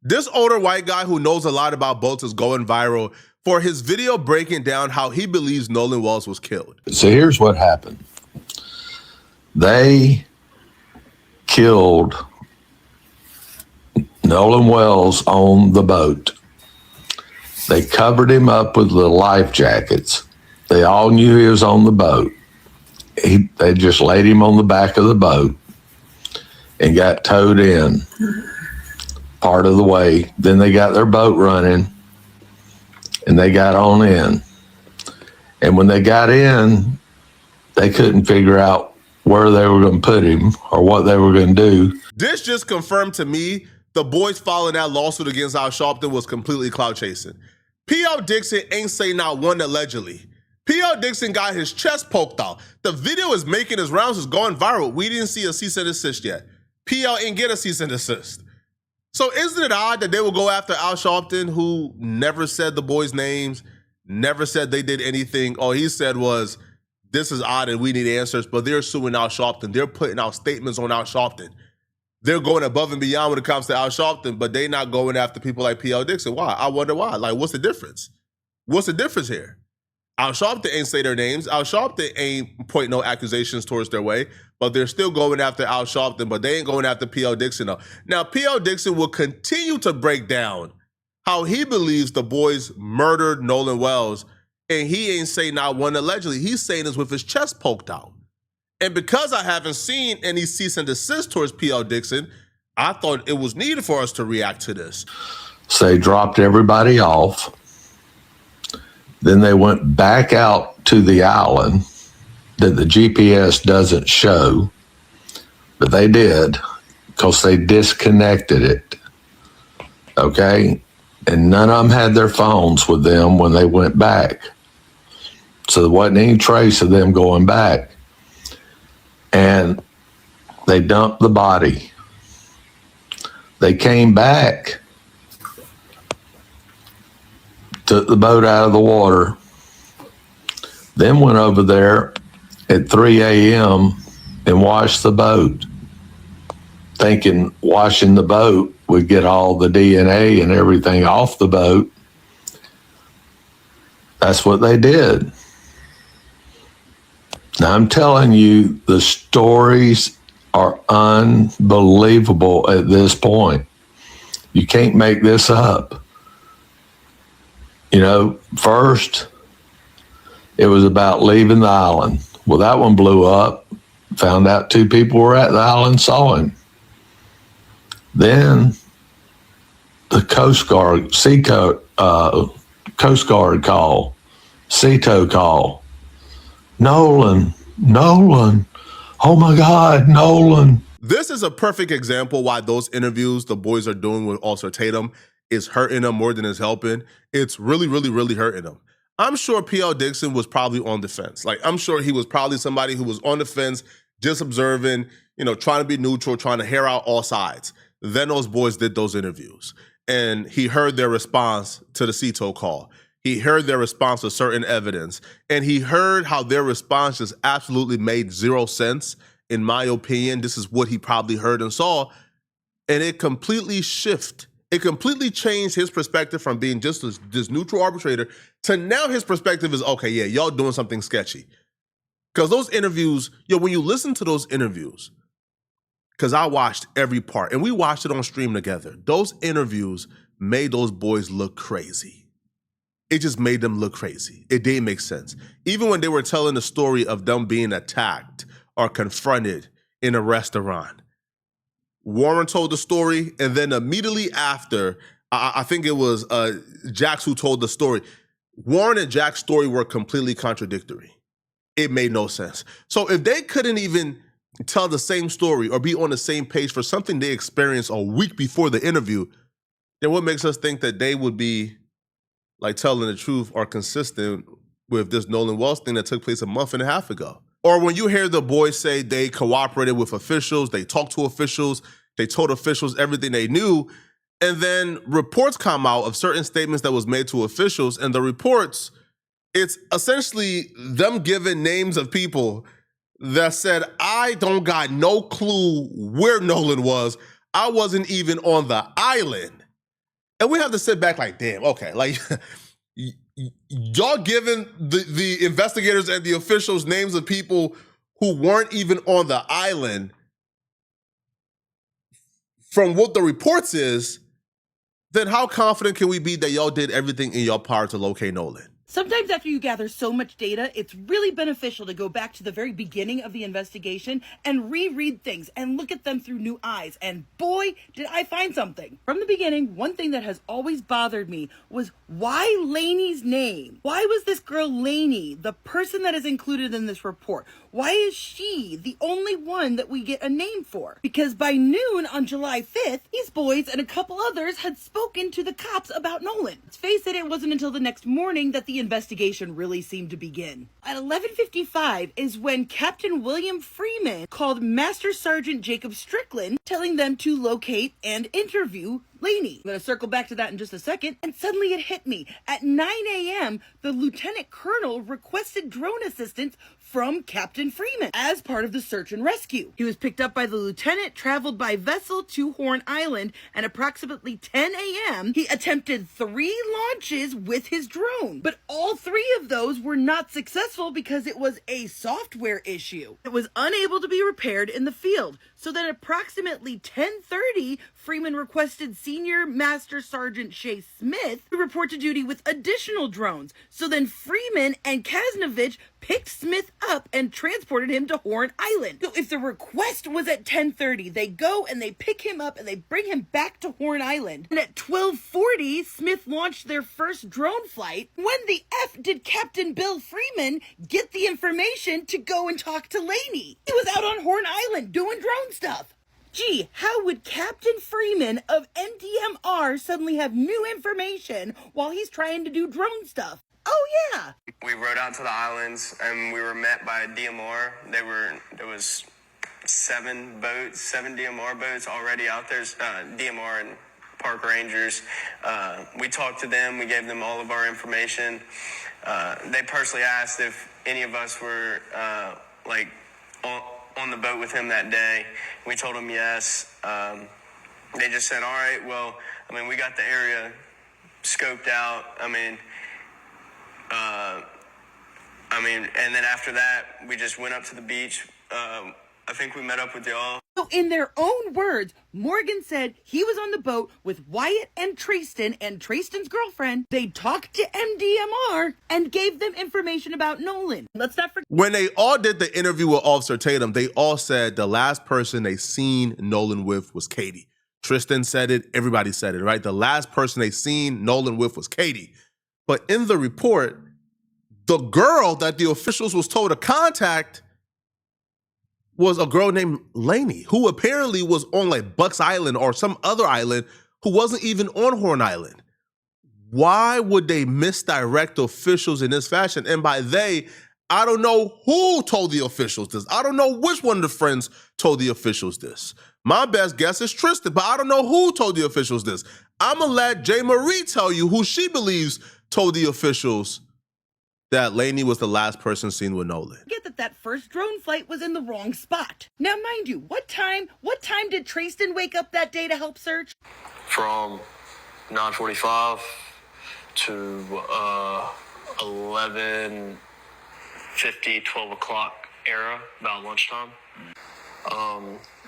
This older white guy who knows a lot about boats is going viral for his video breaking down how he believes Nolan Wells was killed. So here's what happened. They killed Nolan Wells on the boat. They covered him up with the life jackets. They all knew he was on the boat. They just laid him on the back of the boat and got towed in part of the way. Then they got their boat running and they got on in. And when they got in, they couldn't figure out where they were going to put him or what they were going to do. This just confirmed to me the boys filing that lawsuit against Al Sharpton was completely clout chasing. P.L. Dixon ain't say not one allegedly. P.L. Dixon got his chest poked out. The video is making his rounds, is going viral. We didn't see a cease and desist yet. P.L. ain't get a cease and desist. So isn't it odd that they will go after Al Sharpton, who never said the boys' names, never said they did anything? All he said was, this is odd and we need answers, but they're suing Al Sharpton. They're putting out statements on Al Sharpton. They're going above and beyond when it comes to Al Sharpton, but they're not going after people like P.L. Dixon. Why? I wonder why. Like, what's the difference? What's the difference here? Al Sharpton ain't say their names. Al Sharpton ain't point no accusations towards their way, but they're still going after Al Sharpton, but they ain't going after P.L. Dixon though. Now, P.L. Dixon will continue to break down how he believes the boys murdered Nolan Wells, and he ain't saying not one allegedly. He's saying this with his chest poked out. And because I haven't seen any cease and desist towards P.L. Dixon, I thought it was needed for us to react to this. So they dropped everybody off. Then they went back out to the island that the GPS doesn't show, but they did because they disconnected it. Okay? And none of them had their phones with them when they went back. So there wasn't any trace of them going back. And they dumped the body. They came back, took the boat out of the water, then went over there at 3 a.m. and washed the boat, thinking washing the boat would get all the DNA and everything off the boat. That's what they did. Now, I'm telling you, the stories are unbelievable at this point. You can't make this up. You know, first, it was about leaving the island. Well, that one blew up. Found out 2 people were at the island, saw him. Then, the Coast Guard, Coast Guard call, CETO call. Nolan, oh my God, Nolan. This is a perfect example why those interviews the boys are doing with Officer Tatum is hurting them more than it's helping. It's really, really, really hurting them. I'm sure P.L. Dixon was probably on the fence. Like, I'm sure he was probably somebody who was on the fence, just observing, you know, trying to be neutral, trying to hear out all sides. Then those boys did those interviews, and he heard their response to the CETO call. He heard their response to certain evidence, and he heard how their response just absolutely made zero sense. In my opinion, this is what he probably heard and saw, and it completely shifted. It completely changed his perspective from being just this neutral arbitrator to now his perspective is, okay, yeah, y'all doing something sketchy. Because those interviews, when you listen to those interviews, because I watched every part, and we watched it on stream together, those interviews made those boys look crazy. It just made them look crazy. It didn't make sense. Even when they were telling the story of them being attacked or confronted in a restaurant, Warren told the story, and then immediately after, I think it was Jax who told the story. Warren and Jack's story were completely contradictory. It made no sense. So if they couldn't even tell the same story or be on the same page for something they experienced a week before the interview, then what makes us think that they would be like telling the truth or consistent with this Nolan Wells thing that took place a month and a half ago? Or when you hear the boys say they cooperated with officials, they talked to officials, they told officials everything they knew, and then reports come out of certain statements that was made to officials, and the reports, it's essentially them giving names of people that said, I don't got no clue where Nolan was. I wasn't even on the island. And we have to sit back like, damn, okay, like y'all giving the investigators and the officials names of people who weren't even on the island. From what the reports is, then how confident can we be that y'all did everything in your power to locate Nolan? Sometimes after you gather so much data, it's really beneficial to go back to the very beginning of the investigation and reread things and look at them through new eyes. And boy, did I find something. From the beginning, one thing that has always bothered me was why Lainey's name? Why was this girl Lainey the person that is included in this report? Why is she the only one that we get a name for? Because by noon on July 5th, these boys and a couple others had spoken to the cops about Nolan. Let's face it, it wasn't until the next morning that the investigation really seemed to begin. At 11:55 is when Captain William Freeman called Master Sergeant Jacob Strickland, telling them to locate and interview Laney. I'm going to circle back to that in just a second. And suddenly it hit me. At 9 a.m., the lieutenant colonel requested drone assistance from Captain Freeman as part of the search and rescue. He was picked up by the lieutenant, traveled by vessel to Horn Island, and approximately 10 a.m., he attempted 3 launches with his drone. But all 3 of those were not successful because it was a software issue. It was unable to be repaired in the field. So then approximately 10:30, Freeman requested Senior Master Sergeant Shay Smith to report to duty with additional drones. So then Freeman and Kasnovich picked Smith up and transported him to Horn Island. So if the request was at 10:30, they go and they pick him up and they bring him back to Horn Island. And at 12:40, Smith launched their first drone flight. When the F did Captain Bill Freeman get the information to go and talk to Laney? He was out on Horn Island doing drone stuff. Gee, how would Captain Freeman of NDMR suddenly have new information while he's trying to do drone stuff? Oh yeah. We rode out to the islands and we were met by DMR. There was 7 DMR boats already out there, DMR and park rangers. We talked to them, we gave them all of our information. They personally asked if any of us were on the boat with him that day. We told them yes. They just said, all right, well, we got the area scoped out. And then after that, we just went up to the beach. I think we met up with y'all. So in their own words, Morgan said he was on the boat with Wyatt and Trayston's girlfriend. They talked to MDMR and gave them information about Nolan. Let's not forget. When they all did the interview with Officer Tatum, they all said the last person they seen Nolan with was Katie. Tristan said it, everybody said it, right? The last person they seen Nolan with was Katie. But in the report, the girl that the officials was told to contact was a girl named Laney, who apparently was on like Bucks Island or some other island who wasn't even on Horn Island. Why would they misdirect officials in this fashion? And by they, I don't know who told the officials this. I don't know which one of the friends told the officials this. My best guess is Tristan, but I don't know who told the officials this. I'm gonna let J. Marie tell you who she believes told the officials that Laney was the last person seen with Nolan. Get that first drone flight was in the wrong spot. Now, mind you, what time did Trayston wake up that day to help search? From 9:45 to 11:50, 12 o'clock era, about lunchtime.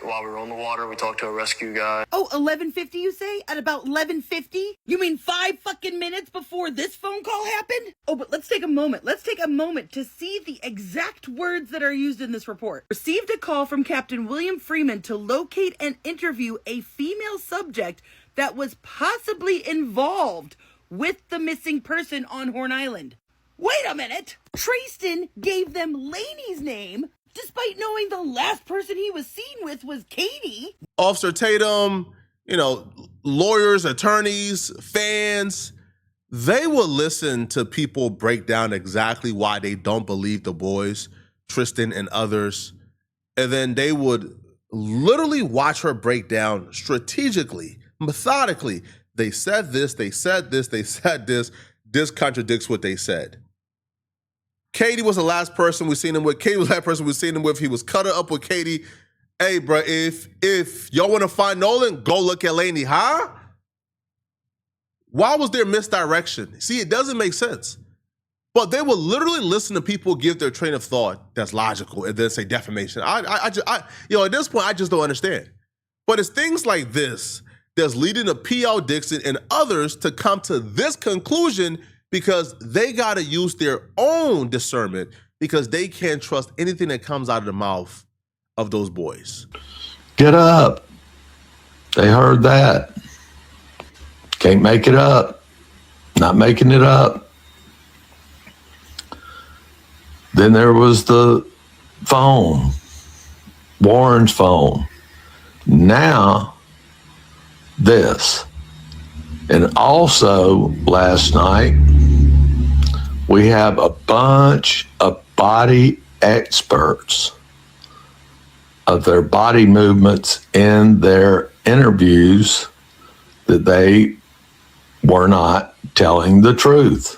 While we were on the water, we talked to a rescue guy. Oh, 11:50 you say? At about 11:50? You mean 5 fucking minutes before this phone call happened? Oh, but let's take a moment. Let's take a moment to see the exact words that are used in this report. Received a call from Captain William Freeman to locate and interview a female subject that was possibly involved with the missing person on Horn Island. Wait a minute! Trayston gave them Laney's name despite knowing the last person he was seen with was Katie. Officer Tatum, lawyers, attorneys, fans, they will listen to people break down exactly why they don't believe the boys, Tristan and others, and then they would literally watch her break down strategically, methodically. They said this, they said this, they said this. This contradicts what they said. Katie was the last person we seen him with. Katie was the last person we seen him with. He was cut up with Katie. Hey, bro, if y'all want to find Nolan, go look at Laney, huh? Why was there misdirection? See, it doesn't make sense. But they will literally listen to people give their train of thought that's logical and then say defamation. At this point, I just don't understand. But it's things like this that's leading to P.L. Dixon and others to come to this conclusion because they got to use their own discernment because they can't trust anything that comes out of the mouth of those boys. Get up. They heard that. Can't make it up. Not making it up. Then there was the phone, Warren's phone. Now, this. And also, last night, we have a bunch of body experts of their body movements in their interviews that they were not telling the truth.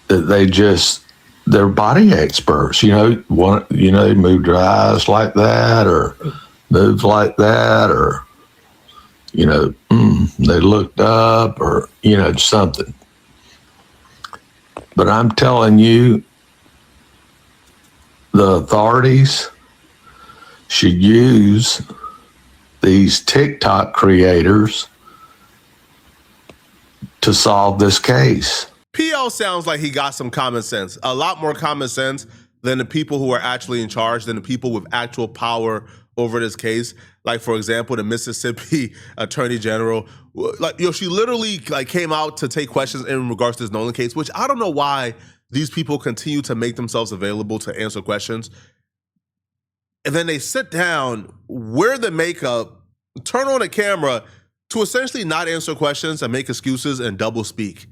That they're body experts, they move their eyes like that or move like that or, they looked up or, something. But I'm telling you, the authorities should use these TikTok creators to solve this case. PL sounds like he got some common sense, a lot more common sense than the people who are actually in charge, than the people with actual power over this case. Like, for example, the Mississippi Attorney General, she literally came out to take questions in regards to this Nolan case, which I don't know why these people continue to make themselves available to answer questions. And then they sit down, wear the makeup, turn on the camera to essentially not answer questions and make excuses and double speak.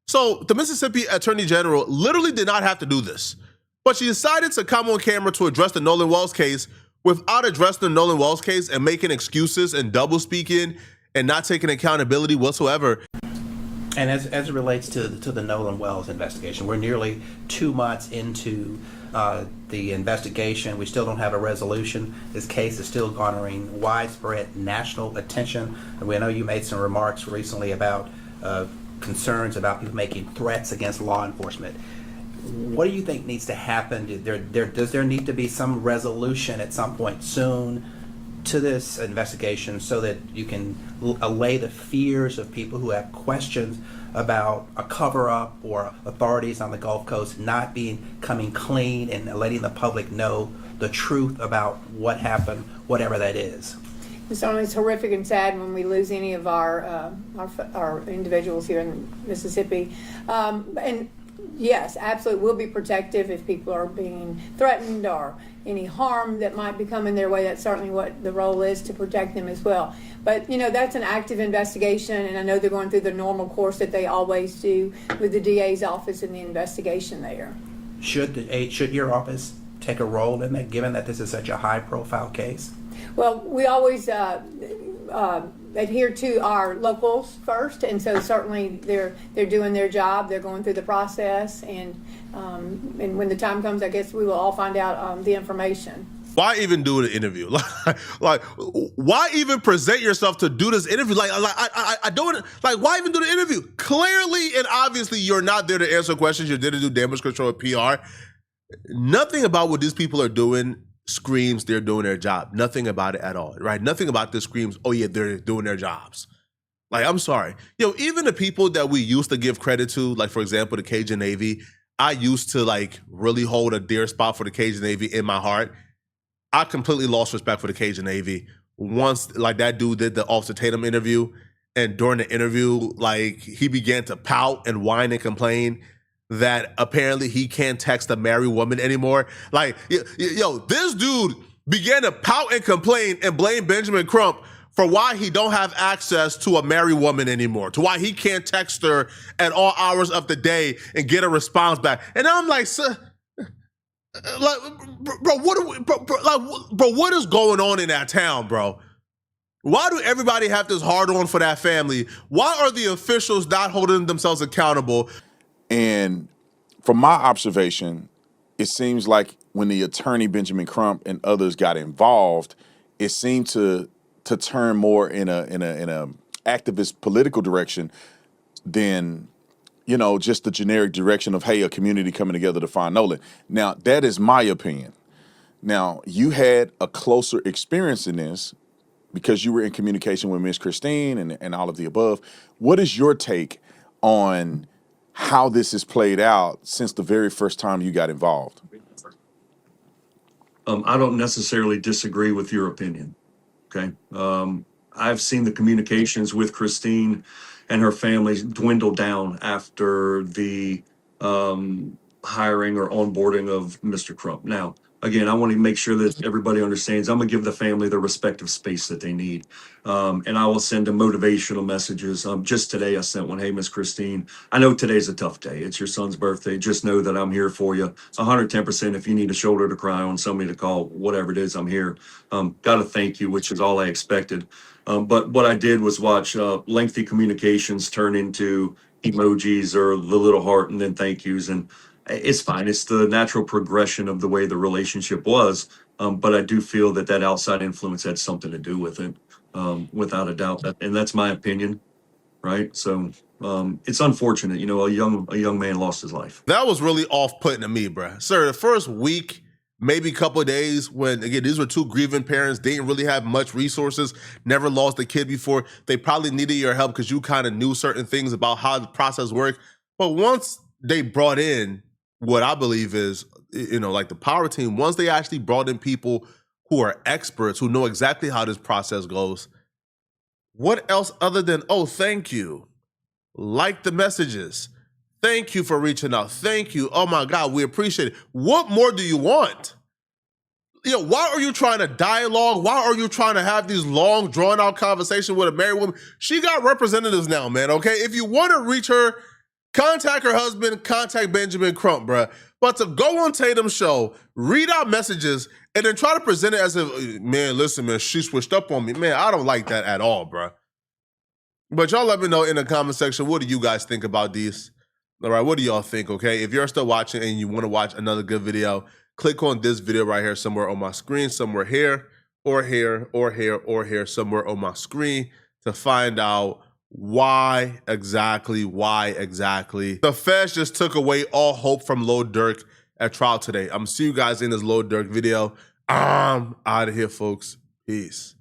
So the Mississippi Attorney General literally did not have to do this, but she decided to come on camera to address the Nolan Wells case without addressing the Nolan Wells case and making excuses and double speaking and not taking accountability whatsoever. And as it relates to the Nolan Wells investigation, we're nearly 2 months into the investigation. We still don't have a resolution. This case is still garnering widespread national attention. And we know you made some remarks recently about concerns about people making threats against law enforcement. What do you think needs to happen? Does there need to be some resolution at some point soon to this investigation so that you can allay the fears of people who have questions about a cover-up or authorities on the Gulf Coast not coming clean and letting the public know the truth about what happened, whatever that is? It's horrific and sad when we lose any of our individuals here in Mississippi. And yes, absolutely, we'll be protective if people are being threatened or any harm that might be coming their way. That's certainly what the role is, to protect them as well. But, that's an active investigation, and I know they're going through the normal course that they always do with the DA's office and the investigation there. Should your office take a role in that, given that this is such a high-profile case? Well, we always adhere to our locals first, and so certainly they're doing their job. They're going through the process, and when the time comes, I guess we will all find out the information. Why even do the interview? Like, why even present yourself to do this interview? I don't like. Why even do the interview? Clearly and obviously, you're not there to answer questions. You're there to do damage control and PR. Nothing about what these people are doing screams they're doing their job. Nothing about it at all, right? Nothing about this screams, oh yeah, they're doing their jobs. Like, I'm sorry. Even the people that we used to give credit to, like, for example, the Cajun Navy, I used to, really hold a dear spot for the Cajun Navy in my heart. I completely lost respect for the Cajun Navy once, that dude did the Officer Tatum interview, and during the interview, he began to pout and whine and complain that apparently he can't text a married woman anymore. This dude began to pout and complain and blame Benjamin Crump for why he don't have access to a married woman anymore, to why he can't text her at all hours of the day and get a response back. And I'm like, sir, bro, what is going on in that town, bro? Why do everybody have this hard on for that family? Why are the officials not holding themselves accountable? And from my observation, it seems like when the attorney Benjamin Crump and others got involved, it seemed to turn more in a activist political direction than, you know, just the generic direction of, hey, a community coming together to find Nolan. Now, that is my opinion. Now, you had a closer experience in this because you were in communication with Miss Christine and all of the above. What is your take on how this has played out since the very first time you got involved? I don't necessarily disagree with your opinion. Okay. I've seen the communications with Christine and her family dwindle down after the hiring or onboarding of Mr. Crump. Now, again, I want to make sure that everybody understands I'm going to give the family the respective space that they need. And I will send them motivational messages. Just today, I sent one. Hey, Miss Christine, I know today's a tough day. It's your son's birthday. Just know that I'm here for you 110%. If you need a shoulder to cry on, somebody to call, whatever it is, I'm here. Got to thank you, which is all I expected. But what I did was watch lengthy communications turn into emojis or the little heart and then thank yous. And it's fine. It's the natural progression of the way the relationship was. But I do feel that that outside influence had something to do with it, without a doubt. And that's my opinion, right? So it's unfortunate, you know, a young man lost his life. That was really off-putting to me, bruh. Sir, the first week, maybe a couple of days when, again, these were two grieving parents, they didn't really have much resources, never lost a kid before. They probably needed your help because you kind of knew certain things about how the process worked. But once they brought in what I believe is, you know, like the power team, once they actually brought in people who are experts, who know exactly how this process goes, what else other than, oh, thank you, like the messages, thank you for reaching out, thank you, oh my God, we appreciate it. What more do you want? You know, why are you trying to dialogue? Why are you trying to have these long, drawn-out conversations with a married woman? She got representatives now, man, okay? If you want to reach her, contact her husband, contact Benjamin Crump, bruh. But to go on Tatum's show, read out messages, and then try to present it as if, man, listen, man, she switched up on me. Man, I don't like that at all, bruh. But y'all let me know in the comment section, what do you guys think about these? All right, what do y'all think, okay? If you're still watching and you want to watch another good video, click on this video right here somewhere on my screen, somewhere here, or here, or here, or here, somewhere on my screen to find out why exactly the feds just took away all hope from Lil Durk at trial today. I'm gonna see you guys in this Lil Durk video. I'm out of here, folks. Peace.